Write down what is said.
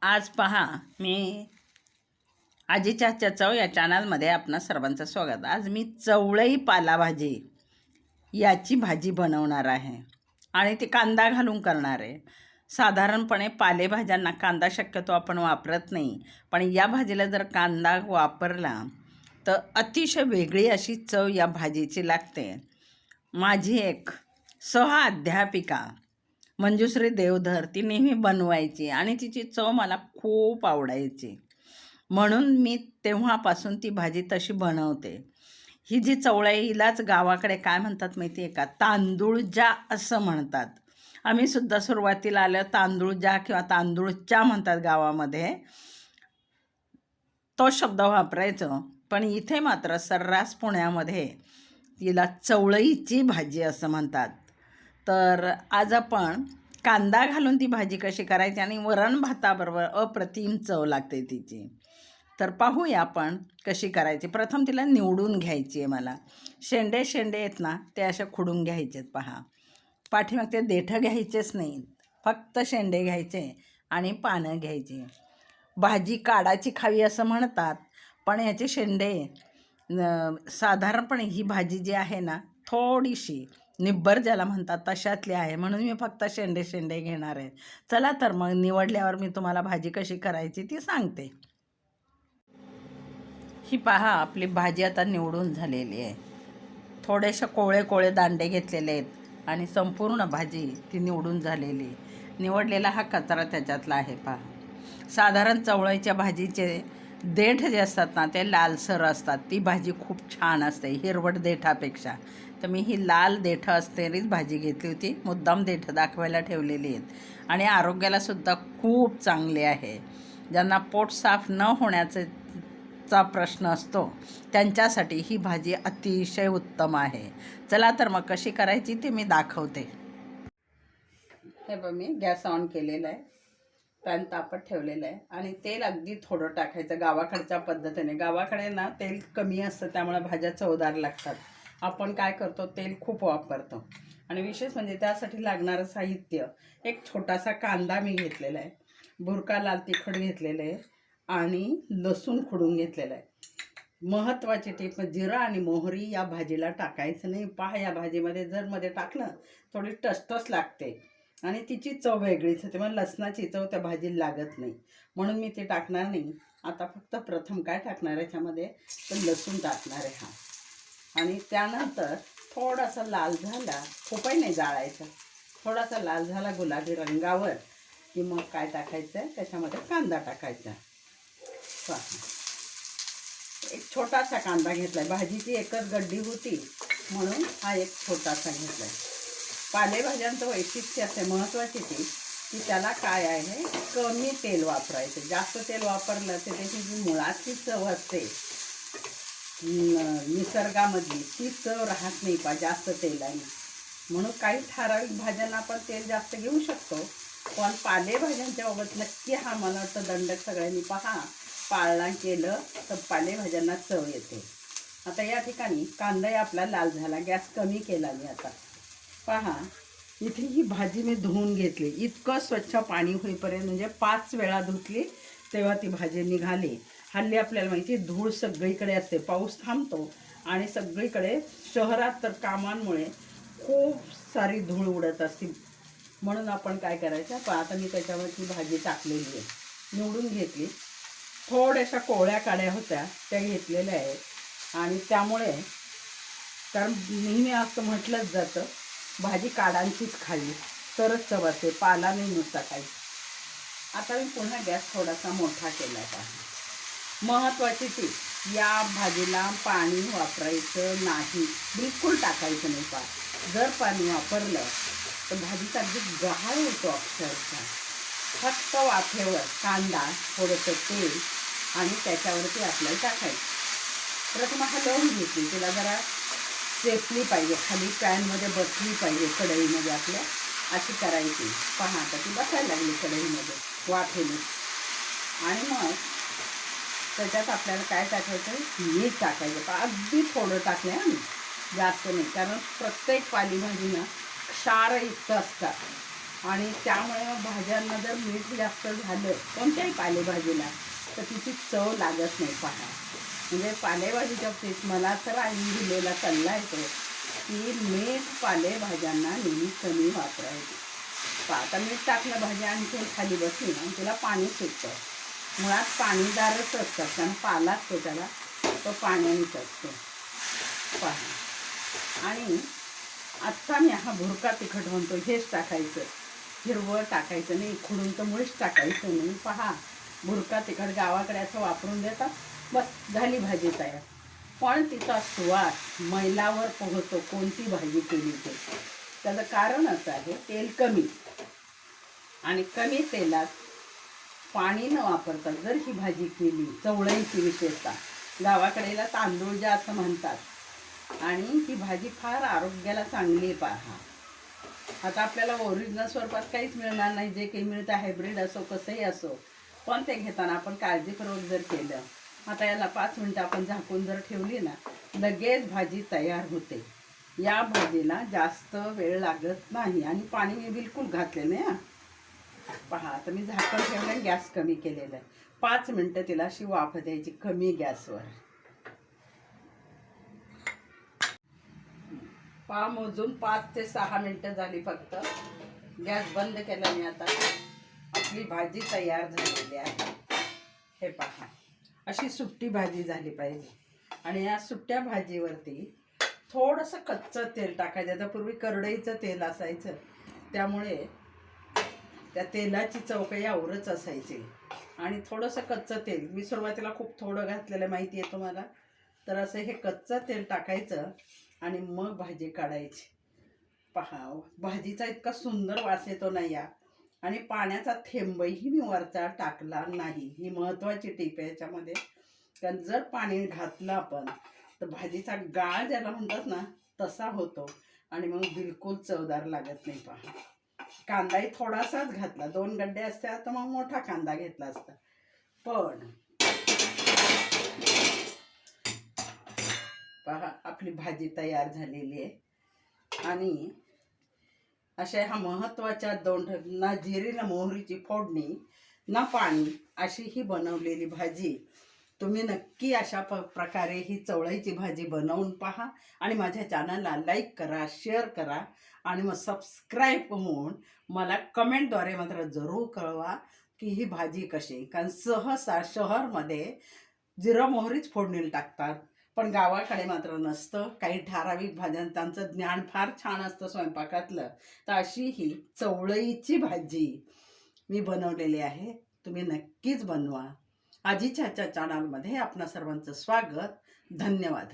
आज पहा मी आजीच्या हातच्या चव या चॅनलमध्ये आपणा सर्वांचं स्वागत। आज मी चवळई पालाभाजी याची भाजी बनवणार आहे आणि ती कांदा घालून करणार आहे। साधारणपणे पालेभाज्यांना कांदा शक्यतो आपण वापरत नाही, पण या भाजीला जर कांदा वापरला तर अतिशय वेगळी अशी चव या भाजीची लागते। माझी एक अध्यापिका मंजुश्री देवधर ती नेहमी बनवायची आणि तिची चव मला खूप आवडायची, म्हणून मी तेव्हापासून ती भाजी तशी बनवते। ही जी चवळी हिलाच गावाकडे काय म्हणतात माहिती आहे का, तांदूळजा असं म्हणतात। आम्ही सुद्धा सुरुवातीला आलं तांदूळजा किंवा तांदूळच्या म्हणतात गावामध्ये, तो शब्द वापरायचो, पण इथे मात्र सर्रास पुण्यामध्ये तिला चवळीची भाजी असं म्हणतात। तर आज आपण कांदा घालून ती भाजी कशी करायची आणि वरण भाताबरोबर अप्रतिम चव लागते तिची। तर पाहूया आपण कशी करायची। प्रथम तिला निवडून घ्यायची आहे मला। शेंडे आहेत ना, ते असे खुडून घ्यायचेत। पहा, पाठीमाग ते देठं घ्यायचेच नाही, फक्त शेंडे घ्यायचे आणि पानं घ्यायची। भाजी काडाची खावी असं म्हणतात, पण याचे शेंडे साधारणपणे ही भाजी जी आहे ना, थोडीशी निब्बर ज्याला म्हणतात तशातली आहे, म्हणून मी फक्त शेंडे घेणार आहे। चला तर मग निवडल्यावर मी तुम्हाला भाजी कशी करायची ती सांगते। ही पहा, आपली भाजी आता निवडून झालेली आहे। थोडेसे कोळे दांडे घेतलेले आहेत आणि संपूर्ण भाजी ती निवडून झालेली। निवडलेला हा कचरा त्याच्यातला आहे। पहा, साधारण चवळीच्या भाजीचे देठ जे असतात ना, ते लालसर असतात। ती भाजी खूप छान असते हिरवट देठापेक्षा। तर मी ही लाल देठं असलेलीच भाजी घेतली होती, मुद्दाम देठं दाखवायला ठेवलेली आहेत आणि आरोग्याला सुद्धा खूप चांगले आहे। ज्यांना पोट साफ न होण्याचे प्रश्न असतो त्यांच्यासाठी ही भाजी अतिशय उत्तम आहे। चला तर मग कशी करायची ते मी दाखवते। हे बघ, मी गॅस ऑन केलेला आहे, पॅन तापत ठेवलेलं आहे आणि तेल अगदी थोडं टाकायचं गावाकडच्या पद्धतीने। गावाकडे ना तेल कमी असतं, त्यामुळे भाज्या चवदार लागतात। आपण काय करतो, तेल खूप वापरतो। आणि विशेष म्हणजे त्यासाठी लागणारं साहित्य, एक छोटासा कांदा मी घेतलेला आहे, बुरका लाल तिखट घेतलेलं आहे आणि लसूण खुडून घेतलेलं आहे। महत्त्वाची टीप, जिरा आणि मोहरी या भाजीला टाकायचं नाही। पहा, या भाजीमध्ये जर मध्ये टाकलं थोडी टसटस लागते आणि तिची चव वेगळीच होते, मग लसणाची चव त्या भाजीला लागत नाही, म्हणून मी ते टाकणार नाही। आता फक्त प्रथम काय टाकणार आहे याच्यामध्ये, तर लसूण टाकणार आहे हा। आणि त्यानंतर थोडासा लाल झाला, खूपही नाही जाळायचा, थोडासा लाल झाला गुलाबी रंगावर की मग काय टाकायचं आहे त्याच्यामध्ये कांदा टाकायचा। पहा, एक छोटासा कांदा घेतलाय, भाजीची एकच गड्डी होती म्हणून हा एक छोटासा घेतलाय। पालेभाज्यांचं वैशिष्ट्य असे महत्त्वाची ती की त्याला काय आहे, कमी तेल वापरायचं। जास्त तेल वापरलं तर त्याची जी मुळाची चव असते निसर्गामधली, ती चव राहत नाही पा जास्त तेलाने। म्हणून काही ठराविक भाज्यांना आपण तेल जास्त घेऊ शकतो, पण पालेभाज्यांच्या बाबत नक्की हा मला वाटतं दंडक सगळ्यांनी पहा पाळणा केलं तर पालेभाज्यांना चव येते। आता या ठिकाणी कांदा आपला लाल झाला, गॅस कमी केला मी आता। पहा, इथे ही भाजी मी धुवून घेतली, इतकं स्वच्छ पाणी होईपर्यंत, म्हणजे 5 वेळा धुतली तेव्हा ती भाजी निघाली। हल्ली आपल्याला माहिती आहे धूळ सगळीकडे असते, पाऊस थांबतो आणि सगळीकडे शहरात तर कामांमुळे खूप सारी धूळ उडत असते, म्हणून आपण काय करायचं। पण आता मी त्याच्यावरती भाजी टाकलेली आहे, निवडून घेतली, थोड्याशा कोवळ्या काड्या होत्या त्या घेतलेल्या आहेत आणि त्यामुळे, कारण नेहमी असं म्हटलंच जातं भाजी काडांचीच खावी तरच चव असते, पाला नाही नुसता काही। आता मी पुन्हा गॅस थोडासा मोठा केला आहे। महत्त्वाची ती, या भाजीला पाणी वापरायचं नाही, बिलकुल टाकायचं नाही। जर पाणी वापरलं तर भाजीचा अगदी गहाळ होतो अक्षरशः। फक्त वाफेवर कांदा, थोडंसं तेल आणि त्याच्यावरती आपल्याला टाकायचं। प्रथम हलवून घेतली, तिला जरा सेफली पाहिजे, खाली पॅनमध्ये बसली पाहिजे, कढईमध्ये आपल्या अशी करायची। पहा, आता ती बसायला लागली कढईमध्ये वाफेने। आणि मग त्याच्यात आपल्याला काय टाकायचं, मीठ टाकायचं। अगदी थोडं टाकलं आहे, जास्त नाही, कारण प्रत्येक पालेभाजीनं क्षारयुक्त असतात आणि त्यामुळे मग भाज्यांना जर मीठ जास्त झालं कोणत्याही पालेभाजीला तर तिची चव लागत नाही. पहा, म्हणजे पालेभाजीच्या बाबतीत मला तर आईने दिलेला सल्ला येतो की मीठ पालेभाज्यांना नेहमी कमी वापरायचं. आता मीठ टाकलं भाजी आणखी खाली बसली आणि तिला पाणी सुटतं. मुळात पाणीदारच असतात कारण पाला असतो त्याला, तो पाण्यानेच असतो. पहा, आणि आत्ता मी हा भुरका तिखट म्हणतो हेच टाकायचं, हिरवं टाकायचं नाही, खुडून तर मुळीच टाकायचं नाही. पहा, भुरका तिखट गावाकडे असं वापरून देतात, बस झाली भाजी तयार. पण तिचा सुवास मैलावर पोहतो कोणती भाजी केली ते. त्याचं कारण असं आहे तेल कमी, आणि कमी तेलात पाणी न वापरता जर ही भाजी केली, चवळीची विशेषतः गावाकडेला तांदूळ जे असं म्हणतात, आणि ही भाजी फार आरोग्याला चांगली आहे. पहा, आता आपल्याला ओरिजिनल स्वरूपात काहीच मिळणार नाही, जे काही मिळतं हायब्रिड असो कसंही असो, पण ते घेताना आपण काळजीपूर्वक जर केलं. आता याला 5 मिनटं आपण झाकून जर ठेवली ना, लगेच भाजी तयार होते. या भाजीला जास्त वेळ लागत नाही आणि पाणी मी बिलकुल घातले नाही. पहा, आता मी झाकण ठेवलं, गॅस कमी केलेला आहे. 5 मिनटं तिला अशी वाफ द्यायची कमी गॅसवर. पहा, मोजून 5 ते 6 मिनटं झाली फक्त. गॅस बंद केला मी. आता आपली भाजी तयार झालेली आहे. हे पहा, अशी सुट्टी भाजी झाली पाहिजे. आणि या सुट्ट्या भाजीवरती थोडंसं कच्चं तेल टाकायचं. आता पूर्वी करडईचं तेल असायचं, त्यामुळे त्या तेलाची चव काही आवरच असायची. आणि थोडंसं कच्चं तेल मी सुरुवातीला खूप थोडं घातलेलं माहिती आहे तुम्हाला. तर असं हे कच्चं तेल टाकायचं आणि मग भाजी काढायची. पहा, भाजीचा इतका सुंदर वास येतो ना या. आणि पाण्याचा थेंबही मी वरचा टाकला नाही. ही महत्त्वाची टीप आहे याच्यामध्ये. कारण जर पाणी घातलं आपण तर भाजीचा गाळ ज्याला म्हणतात ना तसा होतो आणि मग बिलकुल चवदार लागत नाही. पहा, कांदाही थोडासाच घातला, 2 गड्डे असत्या तर मग मोठा कांदा घेतला असता. पण पहा, आपली भाजी तयार झालेली आहे. आणि अशा ह्या महत्त्वाच्या 2 ना जिरे ना मोहरीची फोडणी ना पाणी अशी ही बनवलेली भाजी तुम्ही नक्की अशा प्रकारे ही चवळीची भाजी बनवून पहा. आणि माझ्या चॅनलला लाईक करा, शेअर करा आणि मग सबस्क्राईब होऊन मला कमेंटद्वारे मात्र जरूर कळवा की ही भाजी कशी. कारण सहसा शहरमध्ये जिरं मोहरीच फोडणीला टाकतात, पण गावाकडे मात्र नसतं. काही ठराविक भाज्यांचं त्यांचं ज्ञान फार छान असतं स्वयंपाकातलं. तर अशी ही चवळीची भाजी मी बनवलेली आहे, तुम्ही नक्कीच बनवा. आजीच्या चॅनलमध्ये आपणा सर्वांचं स्वागत. धन्यवाद.